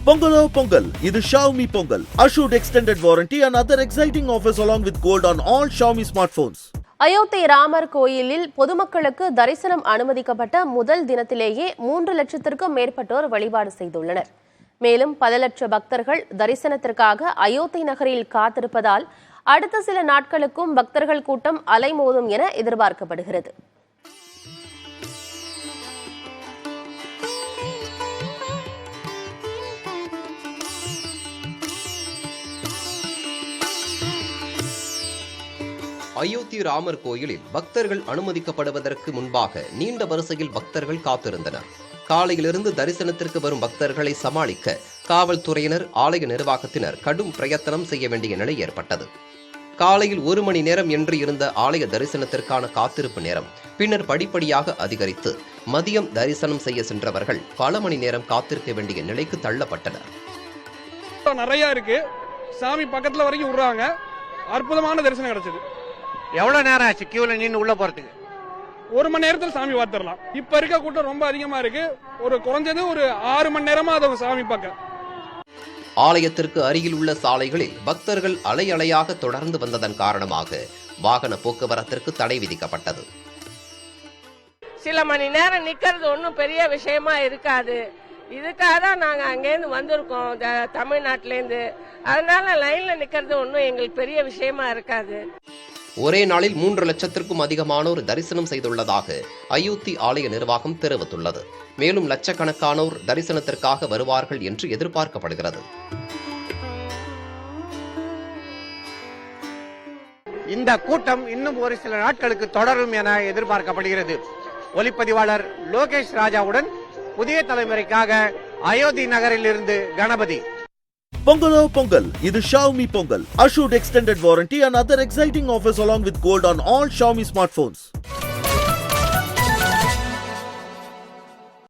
Pongalo Pongal, இது Xiaomi Pongal. Assured extended warranty and other exciting offers along with gold on all Xiaomi smartphones. Ayodhya Ramar கோயிலில் பொதுமக்களுக்கு தரிசனம் அனுமதிக்கப்பட்ட முதல் தினத்திலேயே 3 லட்சத்திற்கும் மேற்பட்டோர் வழிபாடு செய்துள்ளனர். மேலும் பல லட்ச பக்தர்கள் தரிசனத்திற்காக அயோத்தி நகரில் காத்திருப்பதால் அடுத்த சில நாட்களுக்கும் பக்தர்கள் கூட்டம் அலைமோதும் என எதிர்பார்க்கப்படுகிறது. அயோத்தி ராமர் கோயிலில் பக்தர்கள் அனுமதிக்கப்படுவதற்கு முன்பாக நீண்ட வரிசையில் பக்தர்கள் காத்திருந்தனர். காலையிலிருந்து தரிசனத்திற்கு வரும் பக்தர்களை சமாளிக்க காவல்துறையினர், ஆலய நிர்வாகத்தினர் கடும் பிரயத்தனம் செய்ய வேண்டிய நிலை ஏற்பட்டது. காலையில் 1 மணி நேரம் என்று இருந்த ஆலய தரிசனத்திற்கான காத்திருப்பு நேரம் பின்னர் படிப்படியாக அதிகரித்து மதியம் தரிசனம் செய்ய சென்றவர்கள் பல மணி நேரம் காத்திருக்க வேண்டிய நிலைக்கு தள்ளப்பட்டனர். நிறைய இருக்கு, சாமி பக்கத்துல வரைக்கும் விடுறாங்க. அற்புதமான தரிசனம் கிடைச்சது. எவ்வளவு நேரம் ஆச்சு கியூல நின்று உள்ள போறதுக்கு? 1 மணி நேரத்துல சாமி பார்த்துடலாம். இப்ப இருக்க கூட்டம் ரொம்ப அதிகமா இருக்கு. குறைஞ்சது ஒரு 6 மணி நேரமா அதை சாமி பார்க்க. ஆலயத்திற்கு அருகில் உள்ள சாலைகளில் பக்தர்கள் அலை அலையாக தொடர்ந்து வந்ததன் காரணமாக வாகன போக்குவரத்திற்கு தடை விதிக்கப்பட்டது. சில மணி நேரம் நிக்கிறது ஒன்றும் பெரிய விஷயமா இருக்காது. இதுக்காக தான் நாங்க அங்கேருந்து வந்திருக்கோம், தமிழ்நாட்டிலேருந்து. அதனால லைன்ல நிக்கிறது ஒன்றும் எங்களுக்கு பெரிய விஷயமா இருக்காது. ஒரே நாளில் 3 லட்சத்திற்கும் அதிகமானோர் தரிசனம் செய்துள்ளதாக அயோத்தி ஆலய நிர்வாகம் தெரிவித்துள்ளது. மேலும் லட்சக்கணக்கானோர் தரிசனத்திற்காக வருவார்கள் என்று எதிர்பார்க்கப்படுகிறது. இந்த கூட்டம் இன்னும் ஒரு சில நாட்களுக்கு தொடரும் என எதிர்பார்க்கப்படுகிறது. ஒளிப்பதிவாளர் லோகேஷ் ராஜாவுடன் புதிய தலைமுறைக்காக அயோத்தி நகரில் இருந்து கணபதி. Pongalo Pongal, இது Xiaomi Pongal. Assured extended warranty and other exciting offers along with gold on all Xiaomi smartphones.